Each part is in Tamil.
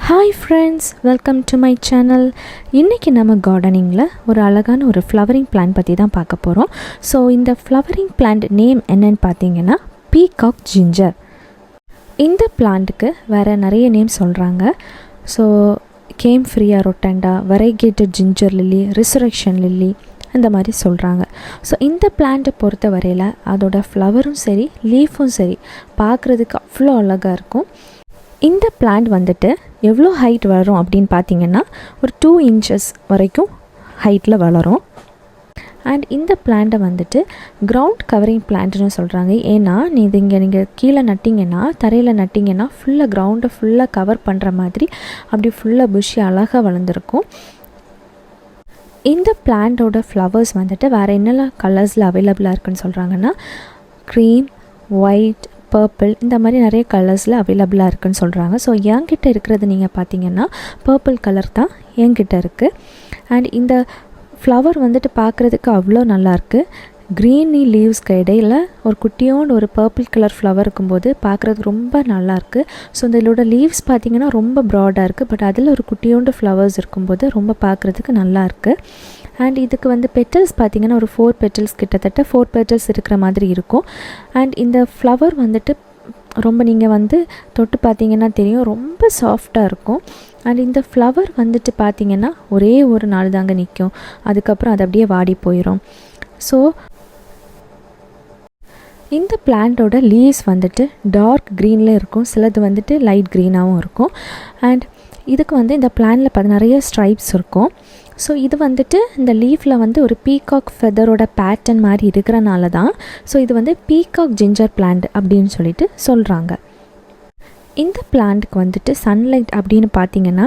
Hi friends, welcome to my channel. இன்றைக்கி நம்ம கார்டனிங்கில் ஒரு அழகான ஒரு ஃப்ளவரிங் பிளான்ட் பற்றி தான் பார்க்க போகிறோம். ஸோ இந்த ஃப்ளவரிங் பிளான்ட் நேம் என்னன்னு பார்த்தீங்கன்னா பீகாக் ஜிஞ்சர். இந்த பிளான்ட்டுக்கு வேறு நிறைய நேம் சொல்கிறாங்க. ஸோ கேம் ஃப்ரீயா ரொட்டண்டா, வெரைகேட்டட் ஜிஞ்சர் லில்லி, ரிசரக்ஷன் லில்லி, இந்த மாதிரி சொல்கிறாங்க. ஸோ இந்த பிளான்ட்டை பொறுத்த வரையில் அதோட ஃப்ளவரும் சரி லீஃபும் சரி பார்க்குறதுக்கு அவ்வளோ அழகாக இருக்கும். இந்த பிளான்ட் வந்துட்டு எவ்வளோ ஹைட் வளரும் அப்படின்னு பார்த்தீங்கன்னா ஒரு 2 inches வரைக்கும் ஹைட்டில் வளரும். அண்ட் இந்த பிளான்ட்டை வந்துட்டு கிரவுண்ட் கவரிங் பிளான்ட்னு சொல்கிறாங்க. ஏன்னா நீங்கள் கீழே நட்டிங்கன்னா, தரையில் நட்டிங்கன்னா ஃபுல்லாக கிரவுண்டை ஃபுல்லாக கவர் பண்ணுற மாதிரி அப்படி ஃபுல்லாக புஷ்ஷி அழகாக வளர்ந்துருக்கும். இந்த பிளான்ட்டோட ஃப்ளவர்ஸ் வந்துட்டு வேறு என்னெல்லாம் கலர்ஸில் அவைலபிளாக இருக்குதுன்னு சொல்கிறாங்கன்னா க்ரீம், ஒயிட், பர்பிள், இந்த மாதிரி நிறைய கலர்ஸில் அவைலபிளாக இருக்குதுன்னு சொல்கிறாங்க. ஸோ என்கிட்ட இருக்கிறது நீங்கள் பார்த்தீங்கன்னா பர்பிள் கலர் தான் என்கிட்ட இருக்குது. அண்ட் இந்த ஃப்ளவர் வந்துட்டு பார்க்குறதுக்கு அவ்வளோ நல்லாயிருக்கு. க்ரீனி லீவ்ஸ்க்கு இடையில் ஒரு குட்டியோண்டு ஒரு பர்பிள் கலர் ஃப்ளவர் இருக்கும்போது பார்க்குறதுக்கு ரொம்ப நல்லாயிருக்கு. ஸோ இதோட லீவ்ஸ் பார்த்திங்கன்னா ரொம்ப ப்ராடாக இருக்குது. பட் அதில் ஒரு குட்டியோண்டு ஃப்ளவர்ஸ் இருக்கும்போது ரொம்ப பார்க்குறதுக்கு நல்லாயிருக்கு. அண்ட் இதுக்கு வந்து பெட்டல்ஸ் பார்த்திங்கன்னா ஒரு 4 petals, கிட்டத்தட்ட 4 petals இருக்கிற மாதிரி இருக்கும். அண்ட் இந்த ஃப்ளவர் வந்துட்டு ரொம்ப நீங்கள் வந்து தொட்டு பார்த்திங்கன்னா தெரியும், ரொம்ப சாஃப்டாக இருக்கும். அண்ட் இந்த ஃப்ளவர் வந்துட்டு பார்த்திங்கன்னா ஒரே ஒரு நாள் தாங்க நிற்கும், அதுக்கப்புறம் அது அப்படியே வாடி போயிடும். ஸோ இந்த பிளான்ட்டோட லீவ்ஸ் வந்துட்டு டார்க் க்ரீனில் இருக்கும், சிலது வந்துட்டு லைட் க்ரீனாகவும் இருக்கும். அண்ட் இதுக்கு வந்து இந்த பிளான்ட்டில் நிறைய ஸ்ட்ரைப்ஸ் இருக்கும். ஸோ இது வந்துட்டு இந்த லீஃபில் வந்து ஒரு பீகாக் ஃபெதரோட பேட்டர்ன் மாதிரி இருக்கிறனால தான் ஸோ இது வந்து பீகாக் ஜிஞ்சர் பிளான்ட் அப்படின்னு சொல்லிட்டு சொல்கிறாங்க. இந்த பிளான்ட்டுக்கு வந்துட்டு சன்லைட் அப்படின்னு பார்த்தீங்கன்னா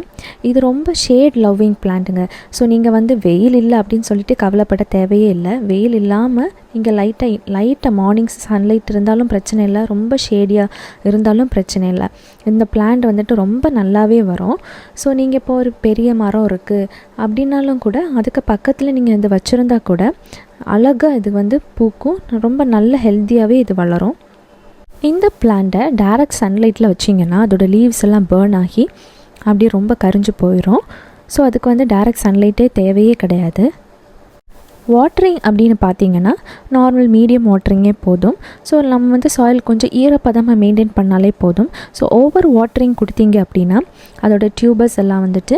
இது ரொம்ப ஷேட் லவ்விங் பிளான்ட்டுங்க. ஸோ நீங்கள் வந்து வெயில் இல்லை அப்படின்னு சொல்லிட்டு கவலைப்பட தேவையே இல்லை. வெயில் இல்லாமல் நீங்கள் லைட்டாக மார்னிங்ஸ் சன்லைட் இருந்தாலும் பிரச்சனை இல்லை, ரொம்ப ஷேடியாக இருந்தாலும் பிரச்சனை இல்லை. இந்த பிளான்ட் வந்துட்டு ரொம்ப நல்லாவே வரும். ஸோ நீங்கள் இப்போ ஒரு பெரிய மரம் இருக்குது அப்படின்னாலும் கூட அதுக்கு பக்கத்தில் நீங்கள் இது வச்சுருந்தா கூட அழகாக இது வந்து பூக்கும், ரொம்ப நல்ல ஹெல்த்தியாகவே இது வளரும். இந்த பிளான்ட்டை டைரக்ட் சன்லைட்டில் வச்சிங்கன்னா அதோட லீவ்ஸ் எல்லாம் பேர்ன் ஆகி அப்படியே ரொம்ப கரிஞ்சு போயிடும். ஸோ அதுக்கு வந்து டைரக்ட் சன்லைட்டே தேவையே கிடையாது. வாட்டரிங் அப்படின்னு பார்த்தீங்கன்னா நார்மல் மீடியம் வாட்டரிங்கே போதும். ஸோ நம்ம வந்து சாயில் கொஞ்சம் ஈரப்பதமாக மெயின்டைன் பண்ணாலே போதும். ஸோ ஓவர் வாட்டரிங் கொடுத்தீங்க அப்படின்னா அதோட டியூபர்ஸ் எல்லாம் வந்துட்டு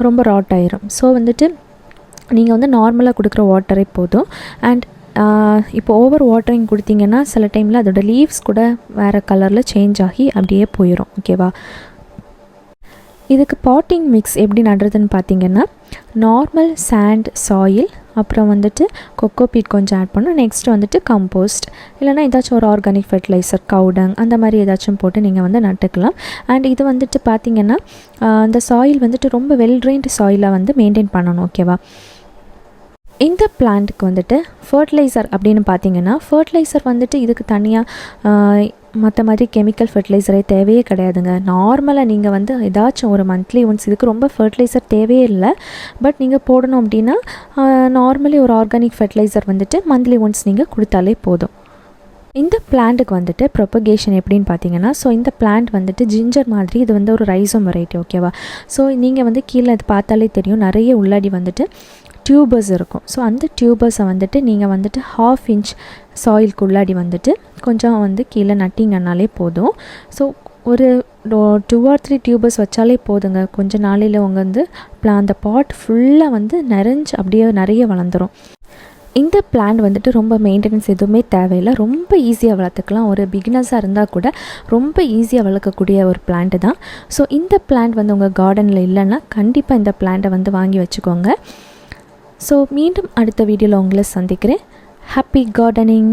ரொம்ப ராட் ஆயிரும். ஸோ வந்துட்டு நீங்கள் வந்து நார்மலாக கொடுக்குற வாட்டரே போதும். அண்ட் இப்போ ஓவர் வாட்டரிங் கொடுத்தீங்கன்னா சில டைமில் அதோட லீவ்ஸ் கூட வேறு கலரில் சேஞ்ச் ஆகி அப்படியே போயிடும். ஓகேவா? இதுக்கு பாட்டிங் மிக்ஸ் எப்படி நடுறதுன்னு பார்த்தீங்கன்னா நார்மல் சாண்ட், சாயில், அப்புறம் வந்துட்டு கொக்கோபீட் கொஞ்சம் ஆட் பண்ணணும். நெக்ஸ்ட் வந்துட்டு கம்போஸ்ட், இல்லைனா ஏதாச்சும் ஒரு ஆர்கானிக் ஃபெர்டிலைசர், கவுடங், அந்த மாதிரி ஏதாச்சும் போட்டு நீங்கள் வந்து நட்டுக்கலாம். அண்ட் இது வந்துட்டு பார்த்திங்கன்னா அந்த சாயில் வந்துட்டு ரொம்ப வெல் ட்ரெயின்டு சாயிலாக வந்து மெயின்டைன் பண்ணணும். ஓகேவா? இந்த பிளான்ட்டுக்கு வந்துட்டு ஃபர்டிலைசர் அப்படின்னு பார்த்தீங்கன்னா ஃபர்டிலைசர் வந்துட்டு இதுக்கு தனியாக மற்ற மாதிரி கெமிக்கல் ஃபர்டிலைசரே தேவையே கிடையாதுங்க. நார்மலாக நீங்கள் வந்து ஏதாச்சும் ஒரு மந்த்லி ஒன்ஸ், இதுக்கு ரொம்ப ஃபர்டிலைசர் தேவையே இல்லை. பட் நீங்கள் போடணும் அப்படின்னா நார்மலி ஒரு ஆர்கானிக் ஃபர்டிலைசர் வந்துட்டு மந்த்லி ஒன்ஸ் நீங்கள் கொடுத்தாலே போதும். இந்த பிளான்ட்டுக்கு வந்துட்டு ப்ரொபகேஷன் எப்படின்னு பார்த்தீங்கன்னா ஸோ இந்த பிளான்ட் வந்துட்டு ஜிஞ்சர் மாதிரி இது வந்து ஒரு ரைசோம் வெரைட்டி. ஓகேவா? ஸோ நீங்கள் வந்து கீழே இது பார்த்தாலே தெரியும், நிறைய உள்ளாடி வந்துட்டு டியூபர்ஸ் இருக்கும். ஸோ அந்த டியூபர்ஸை வந்துட்டு நீங்கள் வந்துட்டு 1/2 inch சாயிலுக்கு உள்ளாடி வந்துட்டு கொஞ்சம் வந்து கீழே நட்டிங்கன்னாலே போதும். ஸோ ஒரு 2 or 3 டியூபர்ஸ் வச்சாலே போதுங்க. கொஞ்சம் நாளையில் உங்கள் வந்து அந்த பாட் ஃபுல்லாக வந்து நிறைஞ்சு அப்படியே நிறைய வளர்ந்துடும். இந்த பிளான்ட் வந்துட்டு ரொம்ப மெயின்டெனன்ஸ் எதுவுமே தேவையில்லை, ரொம்ப ஈஸியாக வளர்த்துக்கலாம். ஒரு பிகினர்ஸாக இருந்தால் கூட ரொம்ப ஈஸியாக வளர்க்கக்கூடிய ஒரு பிளான்ட்டு தான். ஸோ இந்த பிளான்ட் வந்து உங்கள் கார்டனில் இல்லைன்னா கண்டிப்பாக இந்த பிளான்ட்டை வந்து வாங்கி வச்சுக்கோங்க. ஸோ மீண்டும் அடுத்த வீடியோவில் உங்களை சந்திக்கிறேன். Happy gardening.